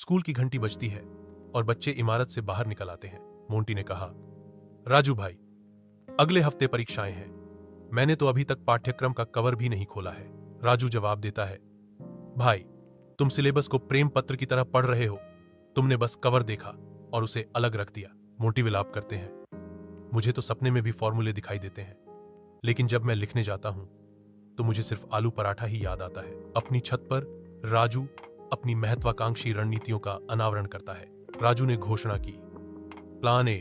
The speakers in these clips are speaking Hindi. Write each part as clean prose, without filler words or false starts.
स्कूल की घंटी बजती है और बच्चे इमारत से बाहर निकल आते हैं। मोंटी ने कहा, राजू भाई, अगले हफ्ते परीक्षाएं हैं। मैंने तो अभी तक पाठ्यक्रम का कवर भी नहीं खोला है। राजू जवाब देता है, भाई, तुम सिलेबस को प्रेम पत्र की तरह पढ़ रहे हो। तुमने बस कवर देखा और उसे अलग रख दिया। मोंटी विलाप करते हैं, मुझे तो सपने में भी फॉर्मूले दिखाई देते हैं, लेकिन जब मैं लिखने जाता हूं तो मुझे सिर्फ आलू पराठा ही याद आता है। अपनी छत पर राजू अपनी महत्वाकांक्षी रणनीतियों का अनावरण करता है। राजू ने घोषणा की, प्लान ए,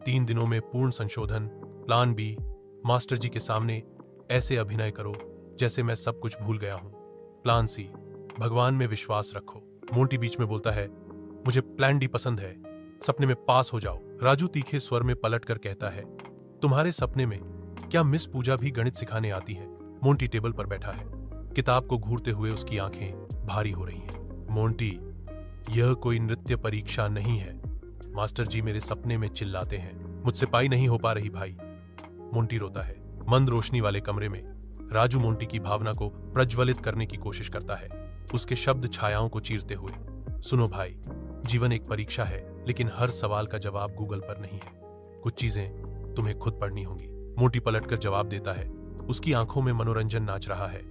3 दिनों में पूर्ण संशोधन। प्लान बी, मास्टर जी के सामने ऐसे अभिनय करो जैसे मैं सब कुछ भूल गया हूं। प्लान सी, भगवान में विश्वास रखो। मोंटी बीच में बोलता है, मुझे प्लान डी पसंद है, सपने में पास हो जाओ। राजू तीखे स्वर में पलट कर कहता है, तुम्हारे सपने में क्या मिस पूजा भी गणित सिखाने आती है? मोंटी टेबल पर बैठा है, किताब को घूरते हुए उसकी आंखें भारी हो रही हैं। मोंटी, यह कोई नृत्य परीक्षा नहीं है। मास्टर जी मेरे सपने में चिल्लाते हैं, मुझसे पाई नहीं हो पा रही भाई। मोंटी रोता है। मंद रोशनी वाले कमरे में राजू मोंटी की भावना को प्रज्वलित करने की कोशिश करता है, उसके शब्द छायाओं को चीरते हुए। सुनो भाई, जीवन एक परीक्षा है, लेकिन हर सवाल का जवाब गूगल पर नहीं है। कुछ चीजें तुम्हें खुद पढ़नी होंगी। मोंटी पलटकर जवाब देता है, उसकी आंखों में मनोरंजन नाच रहा है।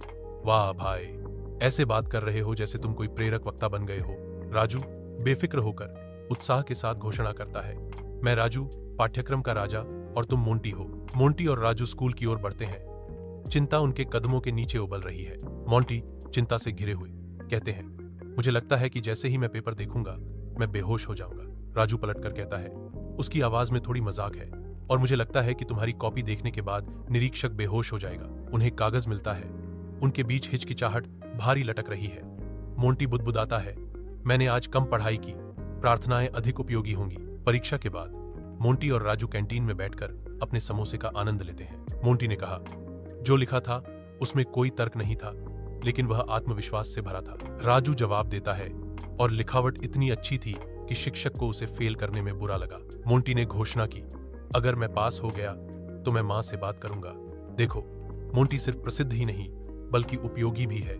वाह भाई, ऐसे बात कर रहे हो जैसे तुम कोई प्रेरक वक्ता बन गए हो। राजू बेफिक्र होकर उत्साह के साथ घोषणा करता है, मैं राजू, पाठ्यक्रम का राजा, और तुम मोंटी हो। मोंटी और राजू स्कूल की ओर बढ़ते हैं। चिंता उनके कदमों के नीचे उबल रही है। मोंटी चिंता से घिरे हुए कहते हैं, मुझे लगता है कि जैसे ही मैं पेपर देखूंगा मैं बेहोश हो जाऊंगा। राजू पलटकर कहता है, उसकी आवाज में थोड़ी मजाक है, और मुझे लगता है कि तुम्हारी कॉपी देखने के बाद निरीक्षक बेहोश हो जाएगा। उन्हें कागज मिलता है, उनके बीच हिचकिचाहट भारी लटक रही है। मोंटी बुदबुदाता है, मैंने आज कम पढ़ाई की, प्रार्थनाएं अधिक उपयोगी होंगी। परीक्षा के बाद मोंटी और राजू कैंटीन में बैठकर अपने समोसे का आनंद लेते हैं। मोंटी ने कहा, जो लिखा था उसमें कोई तर्क नहीं था, लेकिन वह आत्मविश्वास से भरा था। राजू जवाब देता है, और लिखावट इतनी अच्छी थी कि शिक्षक को उसे फेल करने में बुरा लगा। मोंटी ने घोषणा की, अगर मैं पास हो गया तो मैं मां से बात करूंगा। देखो, मोंटी सिर्फ प्रसिद्ध ही नहीं बल्कि उपयोगी भी है।